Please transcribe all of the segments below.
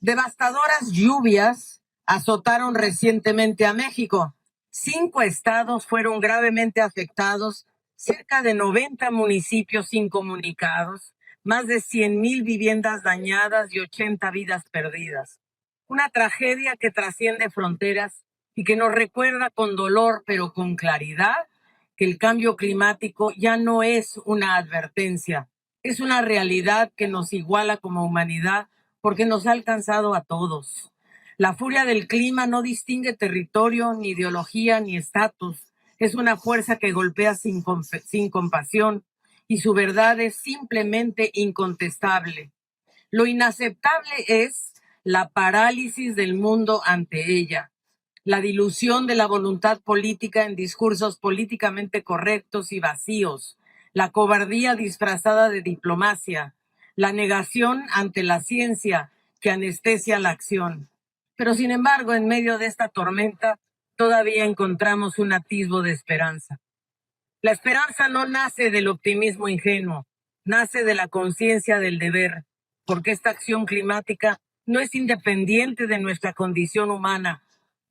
Devastadoras lluvias azotaron recientemente a México. 5 estados fueron gravemente afectados, cerca de 90 municipios incomunicados, más de 100,000 viviendas dañadas y 80 vidas perdidas. Una tragedia que trasciende fronteras y que nos recuerda con dolor, pero con claridad, que el cambio climático ya no es una advertencia, es una realidad que nos iguala como humanidad porque nos ha alcanzado a todos. La furia del clima no distingue territorio, ni ideología, ni estatus. Es una fuerza que golpea sin compasión y su verdad es simplemente incontestable. Lo inaceptable es la parálisis del mundo ante ella, la dilución de la voluntad política en discursos políticamente correctos y vacíos, la cobardía disfrazada de diplomacia, la negación ante la ciencia que anestesia la acción. Pero sin embargo, en medio de esta tormenta, todavía encontramos un atisbo de esperanza. La esperanza no nace del optimismo ingenuo, nace de la conciencia del deber, porque esta acción climática no es independiente de nuestra condición humana,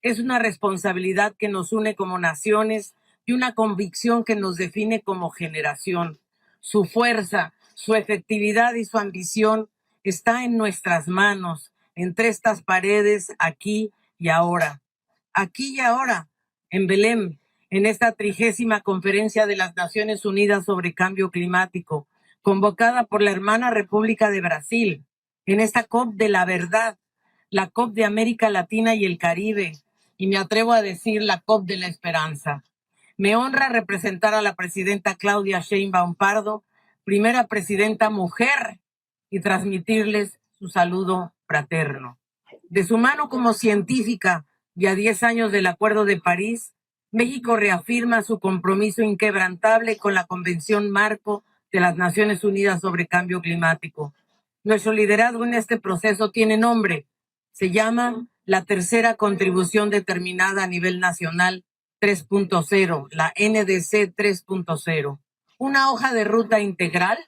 es una responsabilidad que nos une como naciones y una convicción que nos define como generación. Su fuerza, su efectividad y su ambición está en nuestras manos, entre estas paredes, aquí y ahora. Aquí y ahora, en Belén, en esta 30ª Conferencia de las Naciones Unidas sobre Cambio Climático, convocada por la hermana República de Brasil, en esta COP de la verdad, la COP de América Latina y el Caribe, y me atrevo a decir la COP de la esperanza. Me honra representar a la presidenta Claudia Sheinbaum Pardo, primera presidenta mujer, y transmitirles su saludo fraterno. De su mano como científica y a 10 años del Acuerdo de París, México reafirma su compromiso inquebrantable con la Convención Marco de las Naciones Unidas sobre Cambio Climático. Nuestro liderazgo en este proceso tiene nombre. Se llama la tercera contribución determinada a nivel nacional 3.0, la NDC 3.0. Una hoja de ruta integral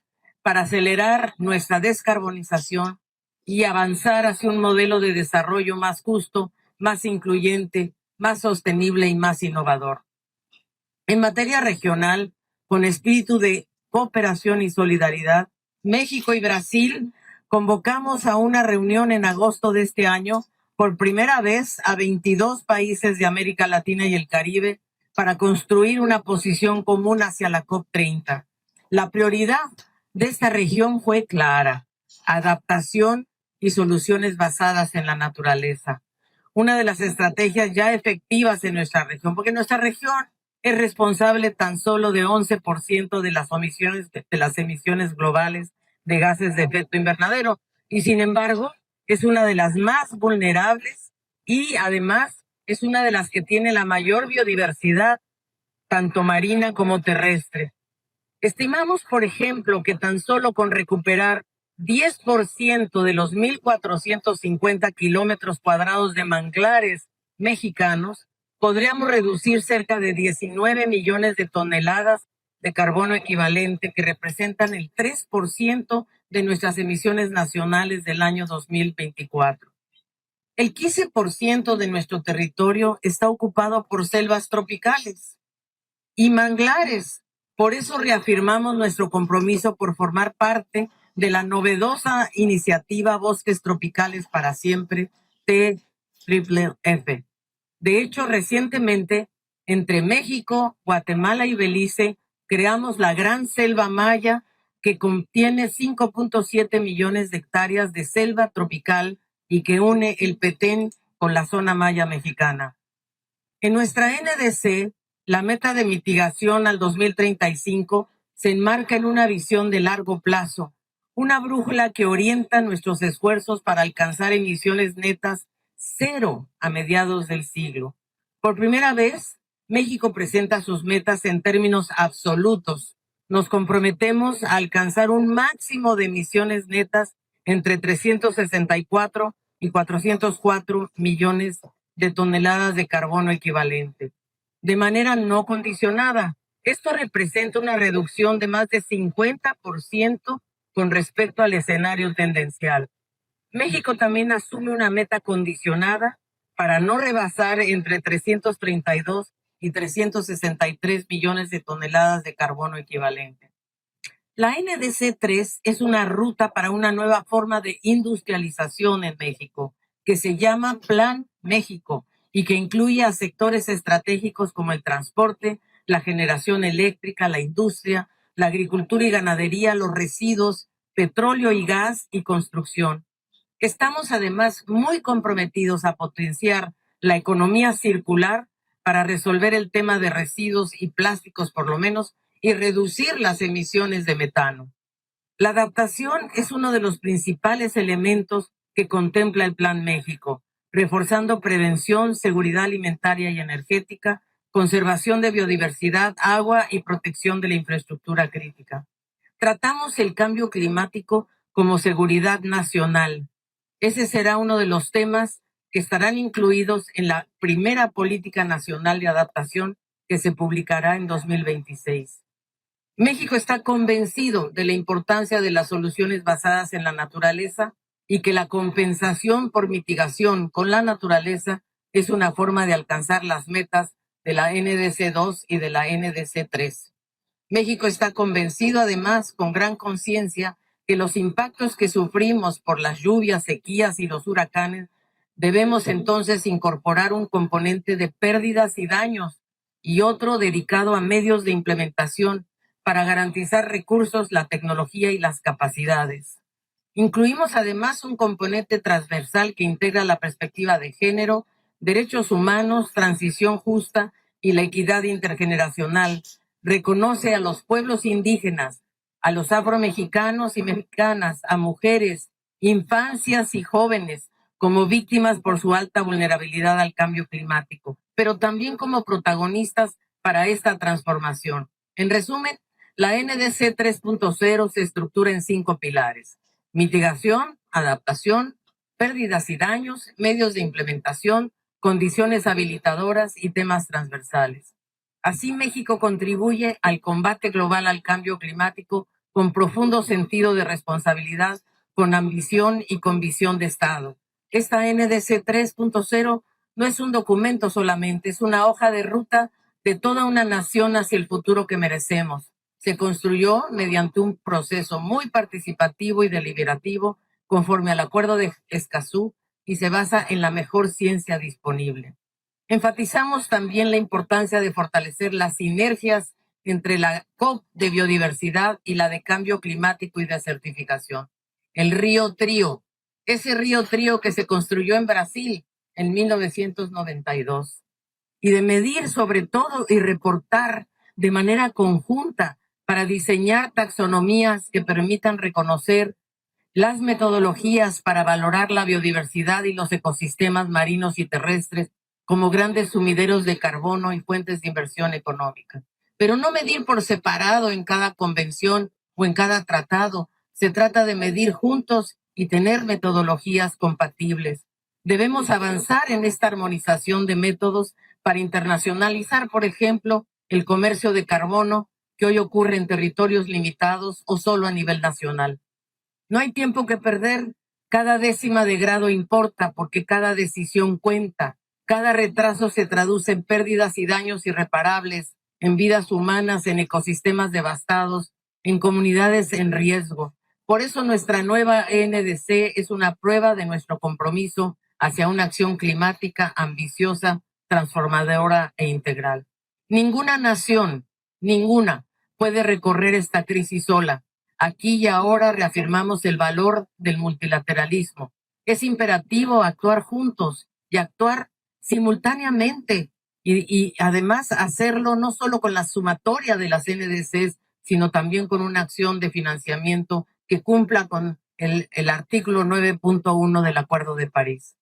para acelerar nuestra descarbonización y avanzar hacia un modelo de desarrollo más justo, más incluyente, más sostenible y más innovador. En materia regional, con espíritu de cooperación y solidaridad, México y Brasil convocamos a una reunión en agosto de este año, por primera vez a 22 países de América Latina y el Caribe, para construir una posición común hacia la COP30. La prioridad de esta región fue clara: adaptación y soluciones basadas en la naturaleza. Una de las estrategias ya efectivas en nuestra región, porque nuestra región es responsable tan solo de 11% de las emisiones globales de gases de efecto invernadero, y sin embargo es una de las más vulnerables y además es una de las que tiene la mayor biodiversidad, tanto marina como terrestre. Estimamos, por ejemplo, que tan solo con recuperar 10% de los 1,450 kilómetros cuadrados de manglares mexicanos, podríamos reducir cerca de 19 millones de toneladas de carbono equivalente, que representan el 3% de nuestras emisiones nacionales del año 2024. El 15% de nuestro territorio está ocupado por selvas tropicales y manglares. Por eso reafirmamos nuestro compromiso por formar parte de la novedosa iniciativa Bosques Tropicales para Siempre, TFF. De hecho, recientemente, entre México, Guatemala y Belice, creamos la Gran Selva Maya, que contiene 5.7 millones de hectáreas de selva tropical y que une el Petén con la zona maya mexicana. En nuestra NDC, la meta de mitigación al 2035 se enmarca en una visión de largo plazo, una brújula que orienta nuestros esfuerzos para alcanzar emisiones netas cero a mediados del siglo. Por primera vez, México presenta sus metas en términos absolutos. Nos comprometemos a alcanzar un máximo de emisiones netas entre 364 y 404 millones de toneladas de carbono equivalente, de manera no condicionada. Esto representa una reducción de más de 50% con respecto al escenario tendencial. México también asume una meta condicionada para no rebasar entre 332 y 363 millones de toneladas de carbono equivalente. La NDC-3 es una ruta para una nueva forma de industrialización en México, que se llama Plan México y que incluye a sectores estratégicos como el transporte, la generación eléctrica, la industria, la agricultura y ganadería, los residuos, petróleo y gas y construcción. Estamos además muy comprometidos a potenciar la economía circular para resolver el tema de residuos y plásticos por lo menos y reducir las emisiones de metano. La adaptación es uno de los principales elementos que contempla el Plan México, reforzando prevención, seguridad alimentaria y energética, conservación de biodiversidad, agua y protección de la infraestructura crítica. Tratamos el cambio climático como seguridad nacional. Ese será uno de los temas que estarán incluidos en la primera Política Nacional de Adaptación que se publicará en 2026. México está convencido de la importancia de las soluciones basadas en la naturaleza y que la compensación por mitigación con la naturaleza es una forma de alcanzar las metas de la NDC-2 y de la NDC-3. México está convencido además con gran conciencia que los impactos que sufrimos por las lluvias, sequías y los huracanes debemos entonces incorporar un componente de pérdidas y daños y otro dedicado a medios de implementación para garantizar recursos, la tecnología y las capacidades. Incluimos además un componente transversal que integra la perspectiva de género, derechos humanos, transición justa y la equidad intergeneracional. Reconoce a los pueblos indígenas, a los afromexicanos y mexicanas, a mujeres, infancias y jóvenes como víctimas por su alta vulnerabilidad al cambio climático, pero también como protagonistas para esta transformación. En resumen, la NDC 3.0 se estructura en 5 pilares: mitigación, adaptación, pérdidas y daños, medios de implementación, condiciones habilitadoras y temas transversales. Así, México contribuye al combate global al cambio climático con profundo sentido de responsabilidad, con ambición y con visión de Estado. Esta NDC 3.0 no es un documento solamente, es una hoja de ruta de toda una nación hacia el futuro que merecemos. Se construyó mediante un proceso muy participativo y deliberativo conforme al Acuerdo de Escazú y se basa en la mejor ciencia disponible. Enfatizamos también la importancia de fortalecer las sinergias entre la COP de biodiversidad y la de cambio climático y de certificación. El Río Trío, ese Río Trío que se construyó en Brasil en 1992, y de medir sobre todo y reportar de manera conjunta para diseñar taxonomías que permitan reconocer las metodologías para valorar la biodiversidad y los ecosistemas marinos y terrestres como grandes sumideros de carbono y fuentes de inversión económica. Pero no medir por separado en cada convención o en cada tratado. Se trata de medir juntos y tener metodologías compatibles. Debemos avanzar en esta armonización de métodos para internacionalizar, por ejemplo, el comercio de carbono que hoy ocurre en territorios limitados o solo a nivel nacional. No hay tiempo que perder. Cada décima de grado importa porque cada decisión cuenta. Cada retraso se traduce en pérdidas y daños irreparables, en vidas humanas, en ecosistemas devastados, en comunidades en riesgo. Por eso nuestra nueva NDC es una prueba de nuestro compromiso hacia una acción climática ambiciosa, transformadora e integral. Ninguna nación, ninguna, puede recorrer esta crisis sola. Aquí y ahora reafirmamos el valor del multilateralismo. Es imperativo actuar juntos y actuar simultáneamente y además hacerlo no solo con la sumatoria de las NDCs, sino también con una acción de financiamiento que cumpla con el artículo 9.1 del Acuerdo de París.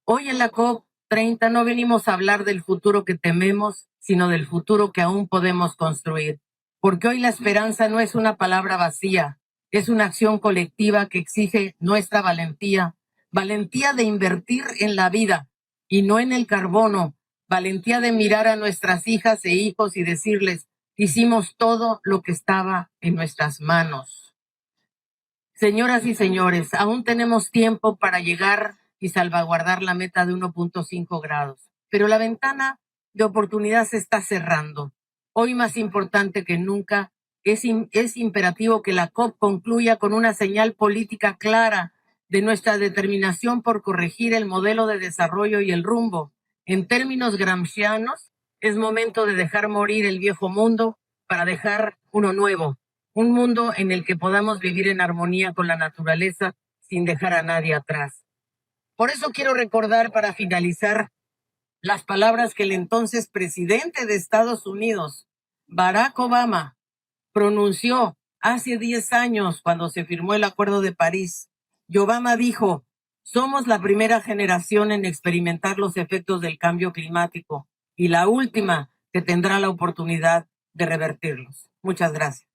Hoy en la COP30 no venimos a hablar del futuro que tememos, sino del futuro que aún podemos construir. Porque hoy la esperanza no es una palabra vacía, es una acción colectiva que exige nuestra valentía, valentía de invertir en la vida y no en el carbono, valentía de mirar a nuestras hijas e hijos y decirles, hicimos todo lo que estaba en nuestras manos. Señoras y señores, aún tenemos tiempo para llegar y salvaguardar la meta de 1.5 grados, pero la ventana de oportunidad se está cerrando. Hoy más importante que nunca, es imperativo que la COP concluya con una señal política clara de nuestra determinación por corregir el modelo de desarrollo y el rumbo. En términos gramscianos, es momento de dejar morir el viejo mundo para dejar uno nuevo, un mundo en el que podamos vivir en armonía con la naturaleza sin dejar a nadie atrás. Por eso quiero recordar para finalizar las palabras que el entonces presidente de Estados Unidos, Barack Obama, pronunció hace 10 años cuando se firmó el Acuerdo de París. Y Obama dijo: somos la primera generación en experimentar los efectos del cambio climático y la última que tendrá la oportunidad de revertirlos. Muchas gracias.